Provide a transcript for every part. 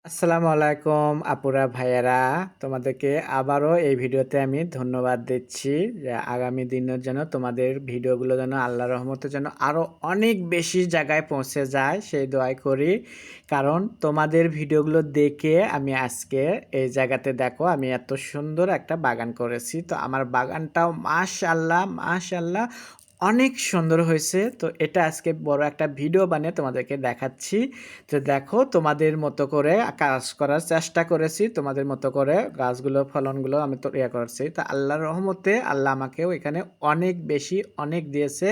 আসসালামু আলাইকুম আপুরা ভাইয়েরা, তোমাদেরকে আবারও এই ভিডিওতে আমি ধন্যবাদ দিচ্ছি যে আগামী দিনের জন্য তোমাদের ভিডিওগুলো যেন আল্লাহর রহমতে যেন আরও অনেক বেশি জায়গায় পৌঁছে যায় সেই দোয়াই করি। কারণ তোমাদের ভিডিওগুলো দেখে আমি আজকে এই জায়গাতে দেখো আমি এত সুন্দর একটা বাগান করেছি। তো আমার বাগানটাও মাশাআল্লাহ মাশাআল্লাহ অনেক সুন্দর হয়েছে। তো এটা আজকে বড় একটা ভিডিও বানিয়ে তোমাদেরকে দেখাচ্ছি। তো দেখো তোমাদের মতো করে কাজ করার চেষ্টা করেছি, তোমাদের মতো করে গাছগুলো ফলনগুলো আমি তো করছি। তো আল্লাহর রহমতে আল্লাহ আমাকেও এখানে অনেক বেশি অনেক দিয়েছে,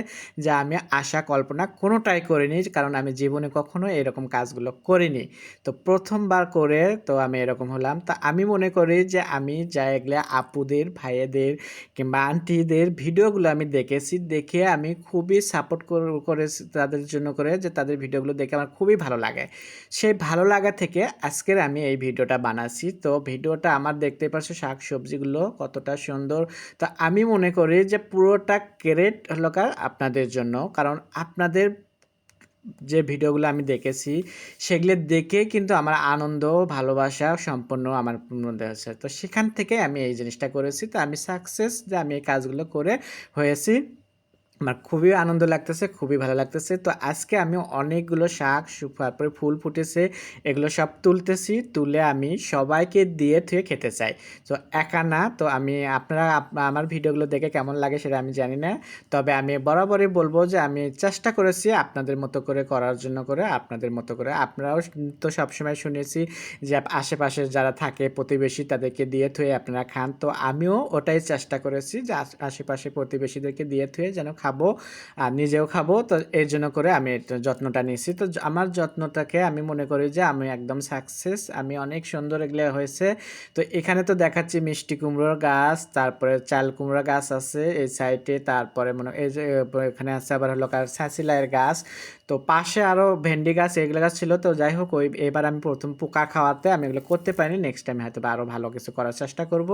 যা আমি আশা কল্পনা কোনোটাই করিনি, কারণ আমি জীবনে কখনো এরকম কাজগুলো করিনি। তো প্রথমবার করে তো আমি এরকম হলাম। তা আমি মনে করি যে আমি যা এগুলা আপুদের ভাইয়েদের কিংবা আন্টিদের ভিডিওগুলো আমি দেখেছি, দেখে আমি খুবই সাপোর্ট করেছি তাদের জন্য, করে যে তাদের ভিডিওগুলো দেখে আমার খুবই ভালো লাগে। সেই ভালো লাগা থেকে আজকের আমি এই ভিডিওটা বানাচ্ছি। তো ভিডিওটা আমার দেখতে পাচ্ছ শাক সবজিগুলো কতটা সুন্দর। তো আমি মনে করি যে পুরোটা ক্রেডিট হলো আপনাদের জন্য, কারণ আপনাদের যে ভিডিওগুলো আমি দেখেছি সেগুলো দেখে কিন্তু আমার আনন্দ ভালোবাসা সম্পূর্ণ আমার মধ্যে আছে। তো সেখান থেকে আমি এই জিনিসটা করেছি। তো আমি সাকসেস যে আমি এই কাজগুলো করে হয়েছি। আমার খুবই আনন্দ লাগতেছে, খুবই ভালো লাগতেছে। তো আজকে আমি অনেকগুলো শাক তারপরে ফুল ফুটেছে, এগুলো সব তুলতেছি, তুলে আমি সবাইকে দিয়ে থুয়ে খেতে চাই। তো একা না, তো আমি আপনারা আমার ভিডিওগুলো দেখে কেমন লাগে সেটা আমি জানি না। তবে আমি বরাবরই বলবো যে আমি চেষ্টা করেছি আপনাদের মতো করে করার জন্য, করে আপনাদের মতো করে। আপনারাও তো সবসময় শুনেছি যে আশেপাশে যারা থাকে প্রতিবেশী তাদেরকে দিয়ে থুয়ে আপনারা খান। তো আমিও ওটাই চেষ্টা করেছি যে আশেপাশে প্রতিবেশীদেরকে দিয়ে থুয়ে যেন খাবো আর নিজেও খাবো। তো এর জন্য করে আমি যত্নটা নিয়েছি। তো আমার যত্নটাকে আমি মনে করি যে আমি একদম সাকসেস, আমি অনেক সুন্দর এগুলো হয়েছে। তো এখানে তো দেখাচ্ছি মিষ্টি কুমড়োর গাছ, তারপরে চাল কুমড়ো গাছ আছে এই সাইডে, তারপরে মনে এই যে এখানে আছে আবার হলো ছাচিলাইয়ের গাছ। তো পাশে আরও ভেন্ডি গাছ এগুলো গাছ ছিল। তো যাই হোক এবার আমি প্রথম পোকা খাওয়াতে আমি এগুলো করতে পারিনি, নেক্সট টাইম হয়তো আরও ভালো কিছু করার চেষ্টা করব।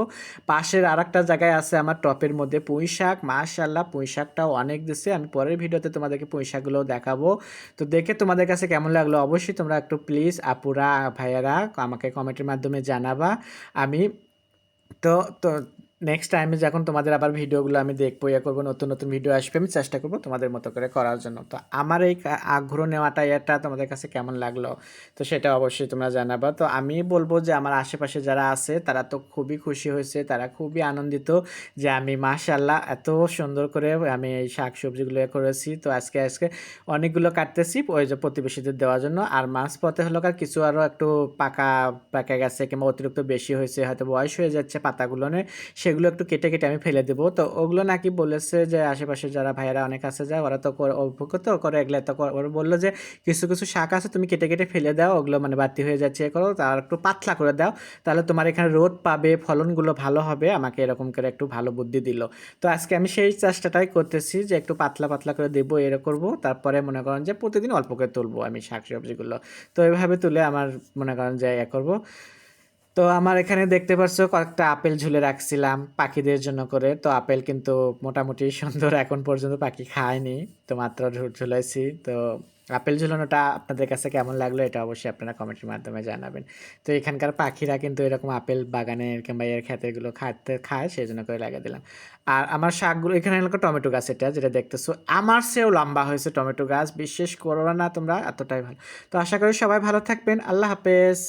পাশের আরেকটা জায়গায় আছে আমার টপের মধ্যে পুঁই শাক, মাশাআল্লাহ পুঁই শাকটাও অনেক দিচ্ছে। আমি পরের ভিডিওতে তোমাদেরকে পুঁই শাকগুলোও দেখাবো। তো দেখে তোমাদের কাছে কেমন লাগলো অবশ্যই তোমরা একটু প্লিজ আপুরা ভাইয়ারা আমাকে কমেন্টের মাধ্যমে জানাবা। আমি তো তো নেক্সট টাইমে যখন তোমাদের আবার ভিডিওগুলো আমি দেখবো করবো, নতুন নতুন ভিডিও আসবে, আমি চেষ্টা করবো তোমাদের মতো করে করার জন্য। তো আমার এই আগ্রহ নেওয়াটা এটা তোমাদের কাছে কেমন লাগলো তো সেটা অবশ্যই তোমরা জানাবা। তো আমি বলবো যে আমার আশেপাশে যারা আছে তারা তো খুবই খুশি হয়েছে, তারা খুবই আনন্দিত যে আমি মাশাআল্লাহ এত সুন্দর করে আমি এই শাক সবজিগুলো করেছি। তো আজকে আজকে অনেকগুলো কাটতেছি ওই যে প্রতিবেশীদের দেওয়ার জন্য। আর মাঝপথে হলো কিছু আরও একটু পাকা পাকা গেছে কিংবা অতিরিক্ত বেশি হয়েছে, হয়তো বয়স হয়ে যাচ্ছে পাতাগুলো, সেগুলো একটু কেটে কেটে আমি ফেলে দেবো। তো ওগুলো নাকি বলেছে যে আশেপাশে যারা ভাইয়েরা অনেক আছে যায় ওরা তো অভিজ্ঞতা করে এগুলো, তো ওরা বললো যে কিছু কিছু শাক আছে তুমি কেটে কেটে ফেলে দাও, ওগুলো মানে বাড়তি হয়ে যাচ্ছে করো, তার একটু পাতলা করে দাও, তাহলে তোমার এখানে রোদ পাবে, ফলনগুলো ভালো হবে। আমাকে এরকম করে একটু ভালো বুদ্ধি দিল। তো আজকে আমি সেই চেষ্টাটাই করতেছি যে একটু পাতলা পাতলা করে দেবো, এর করবো। তারপরে মনে করেন যে প্রতিদিন অল্প করে তুলবো আমি শাক সবজিগুলো। তো এইভাবে তুলে আমার মনে করেন যে করবো। তো আমার এখানে দেখতে পাচ্ছ কয়েকটা আপেল ঝুলে রাখছিলাম পাখিদের জন্য করে। তো আপেল কিন্তু মোটামুটি সুন্দর, এখন পর্যন্ত পাখি খায়নি, তো মাত্র ঝুলাইছি। তো আপেল ঝুলানোটা আপনাদের কাছে কেমন লাগলো এটা অবশ্যই আপনারা কমেন্টের মাধ্যমে জানাবেন। তো এখানকার পাখিরা কিন্তু এরকম আপেল বাগানের কিংবা এর ক্ষেতেগুলো খায়, সেই জন্য করে লাগিয়ে দিলাম। আর আমার শাকগুলো এখানে হলো টমেটো গাছ, এটা যেটা দেখতেছো আমার চেয়েও লম্বা হয়েছে টমেটো গাছ, বিশ্বাস করো না তোমরা, এতটাই ভালো। তো আশা করি সবাই ভালো থাকবেন। আল্লাহ হাফেজ।